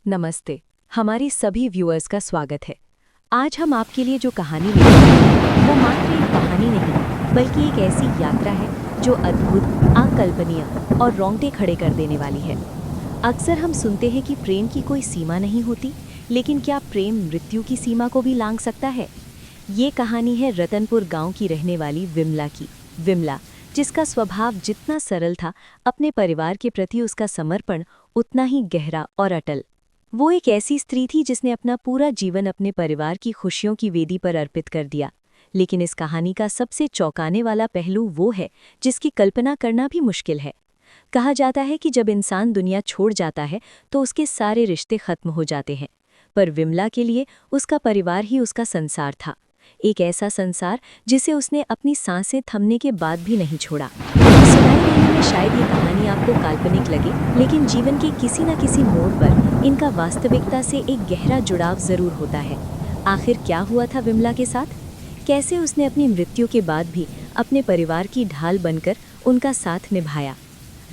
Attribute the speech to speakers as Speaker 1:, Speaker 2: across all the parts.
Speaker 1: नमस्ते। हमारे सभी व्यूअर्स का स्वागत है। आज हम आपके लिए जो कहानी लेकर आए हैं वो मात्र एक कहानी नहीं बल्कि एक ऐसी यात्रा है जो अद्भुत, अकल्पनीय और रोंगटे खड़े कर देने वाली है। अक्सर हम सुनते हैं कि प्रेम की कोई सीमा नहीं होती, लेकिन क्या प्रेम मृत्यु की सीमा को भी लांघ सकता है? ये कहानी है रतनपुर गांव की रहने वाली विमला की। विमला, जिसका स्वभाव जितना सरल था, अपने परिवार के प्रति उसका समर्पण उतना ही गहरा और अटल। वो एक ऐसी स्त्री थी जिसने अपना पूरा जीवन अपने परिवार की खुशियों की वेदी पर अर्पित कर दिया। लेकिन इस कहानी का सबसे चौंकाने वाला पहलू वो है जिसकी कल्पना करना भी मुश्किल है। कहा जाता है कि जब इंसान दुनिया छोड़ जाता है तो उसके सारे रिश्ते खत्म हो जाते हैं, पर विमला के लिए उसका परिवार ही उसका संसार था। एक ऐसा संसार जिसे उसने अपनी सांसें थमने के बाद भी नहीं छोड़ा। सुनाई देने में शायद ये कहानी आपको काल्पनिक लगे, लेकिन जीवन के किसी न किसी मोड़ पर इनका वास्तविकता से एक गहरा जुड़ाव जरूर होता है। आखिर क्या हुआ था विमला के साथ? कैसे उसने अपनी मृत्यु के बाद भी अपने परिवार की ढाल बनकर उनका साथ निभाया?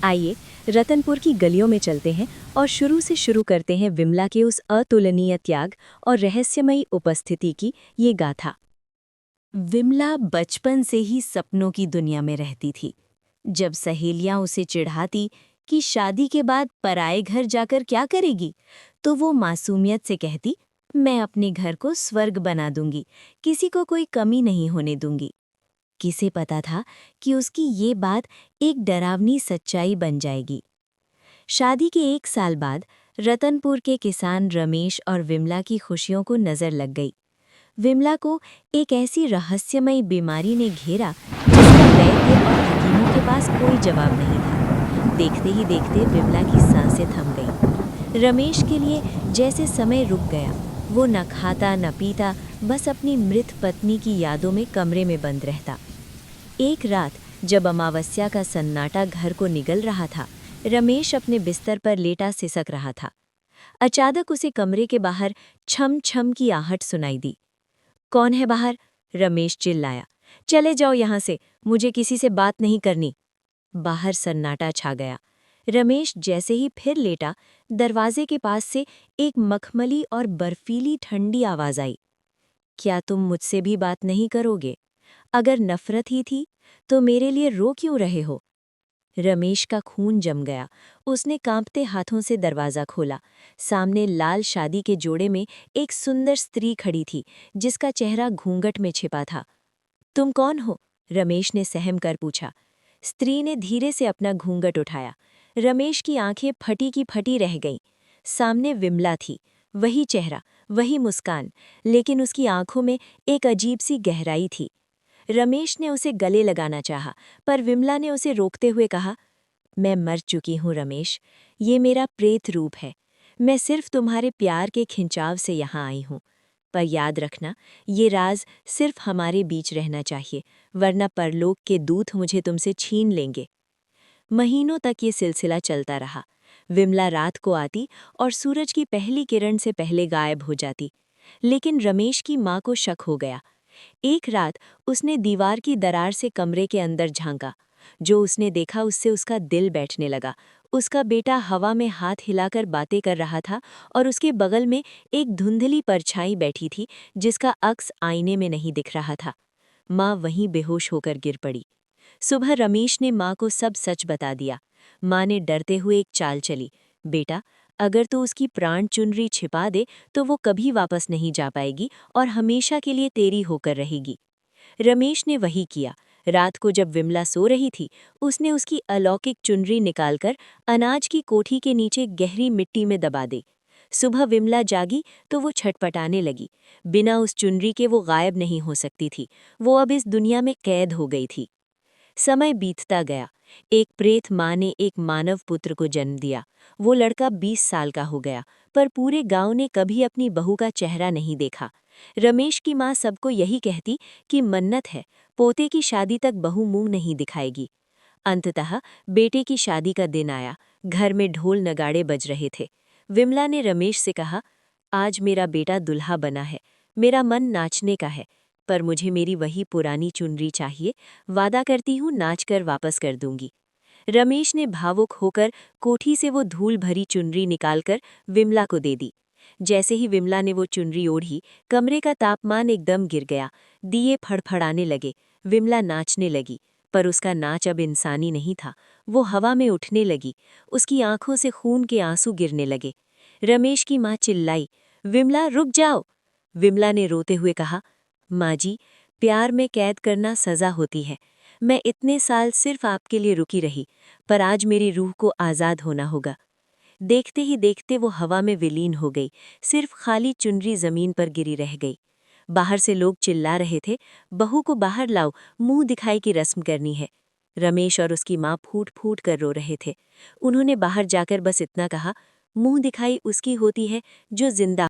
Speaker 1: आइए रतनपुर की गलियों में चलते हैं और शुरू से शुरू करते हैं विमला के उस अतुलनीय त्याग और रहस्यमयी उपस्थिति की ये गाथा। विमला बचपन से ही सपनों की दुनिया में रहती थी। जब सहेलियां उसे चिढ़ाती कि शादी के बाद पराए घर जाकर क्या करेगी, तो वो मासूमियत से कहती, मैं अपने घर को स्वर्ग बना दूंगी, किसी को कोई कमी नहीं होने दूंगी। किसे पता था कि उसकी ये बात एक डरावनी सच्चाई बन जाएगी। शादी के 1 साल बाद रतनपुर के किसान रमेश और विमला की खुशियों को नजर लग गई। विमला को एक ऐसी रहस्यमयी बीमारी ने घेरा जिसका वैद्य और हकीमों के पास कोई जवाब नहीं था। देखते ही देखते विमला की सांसें थम गईं। रमेश के लिए जैसे समय रुक गया। वो न खाता न पीता, बस अपनी मृत पत्नी की यादों में कमरे में बंद रहता। एक रात जब अमावस्या का सन्नाटा घर को निगल रहा था, रमेश अपने बिस्तर पर लेटा सिसक रहा था। अचानक उसे कमरे के बाहर छम छम की आहट सुनाई दी। कौन है बाहर? रमेश चिल्लाया। चले जाओ यहां से, मुझे किसी से बात नहीं करनी। बाहर सन्नाटा छा गया। रमेश जैसे ही फिर लेटा, दरवाजे के पास से एक मखमली और बर्फीली ठंडी आवाज आई। क्या तुम मुझसे भी बात नहीं करोगे? अगर नफरत ही थी तो मेरे लिए रो क्यों रहे हो? रमेश का खून जम गया। उसने कांपते हाथों से दरवाज़ा खोला। सामने लाल शादी के जोड़े में एक सुंदर स्त्री खड़ी थी जिसका चेहरा घूंघट में छिपा था। तुम कौन हो? रमेश ने सहम कर पूछा। स्त्री ने धीरे से अपना घूंघट उठाया। रमेश की आंखें फटी की फटी रह गईं। सामने विमला थी, वही चेहरा, वही मुस्कान, लेकिन उसकी आंखों में एक अजीब सी गहराई थी। रमेश ने उसे गले लगाना चाहा, पर विमला ने उसे रोकते हुए कहा, मैं मर चुकी हूँ रमेश, ये मेरा प्रेत रूप है। मैं सिर्फ तुम्हारे प्यार के खिंचाव से यहाँ आई हूँ। पर याद रखना, ये राज सिर्फ हमारे बीच रहना चाहिए, वरना परलोक के दूत मुझे तुमसे छीन लेंगे। महीनों तक ये सिलसिला चलता रहा। विमला रात को आती और सूरज की पहली किरण से पहले गायब हो जाती। लेकिन रमेश की माँ को शक हो गया। एक रात उसने दीवार की दरार से कमरे के अंदर झांका। जो उसने देखा उससे उसका दिल बैठने लगा। उसका बेटा हवा में हाथ हिलाकर बातें कर रहा था और उसके बगल में एक धुंधली परछाई बैठी थी जिसका अक्स आईने में नहीं दिख रहा था। माँ वहीं बेहोश होकर गिर पड़ी। सुबह रमेश ने माँ को सब सच बता दिया। माँ ने डरते हुए एक चाल चली। बेटा, अगर तू उसकी प्राण चुनरी छिपा दे तो वो कभी वापस नहीं जा पाएगी और हमेशा के लिए तेरी होकर रहेगी। रमेश ने वही किया। रात को जब विमला सो रही थी, उसने उसकी अलौकिक चुनरी निकालकर अनाज की कोठी के नीचे गहरी मिट्टी में दबा दी। सुबह विमला जागी तो वो छटपटाने लगी। बिना उस चुनरी के वो गायब नहीं हो सकती थी। वो अब इस दुनिया में कैद हो गई थी। समय बीतता गया। एक प्रेत माँ ने एक मानव पुत्र को जन्म दिया। वो लड़का 20 साल का हो गया, पर पूरे गांव ने कभी अपनी बहू का चेहरा नहीं देखा। रमेश की माँ सबको यही कहती कि मन्नत है, पोते की शादी तक बहू मुंह नहीं दिखाएगी। अंततः बेटे की शादी का दिन आया। घर में ढोल नगाड़े बज रहे थे। विमला ने रमेश से कहा, आज मेरा बेटा दुल्हा बना है, मेरा मन नाचने का है, पर मुझे मेरी वही पुरानी चुनरी चाहिए। वादा करती हूँ नाच कर वापस कर दूंगी। रमेश ने भावुक होकर कोठी से वो धूल भरी चुनरी निकालकर विमला को दे दी। जैसे ही विमला ने वो चुनरी ओढ़ी, कमरे का तापमान एकदम गिर गया। दिए फड़फड़ाने लगे। विमला नाचने लगी, पर उसका नाच अब इंसानी नहीं था। वो हवा में उठने लगी। उसकी आंखों से खून के आंसू गिरने लगे। रमेश की माँ चिल्लाई, विमला रुक जाओ। विमला ने रोते हुए कहा, माँ जी, प्यार में कैद करना सज़ा होती है। मैं इतने साल सिर्फ आपके लिए रुकी रही, पर आज मेरी रूह को आज़ाद होना होगा। देखते ही देखते वो हवा में विलीन हो गई। सिर्फ खाली चुनरी जमीन पर गिरी रह गई। बाहर से लोग चिल्ला रहे थे, बहू को बाहर लाओ, मुंह दिखाई की रस्म करनी है। रमेश और उसकी माँ फूट फूट कर रो रहे थे। उन्होंने बाहर जाकर बस इतना कहा, मुंह दिखाई उसकी होती है जो जिंदा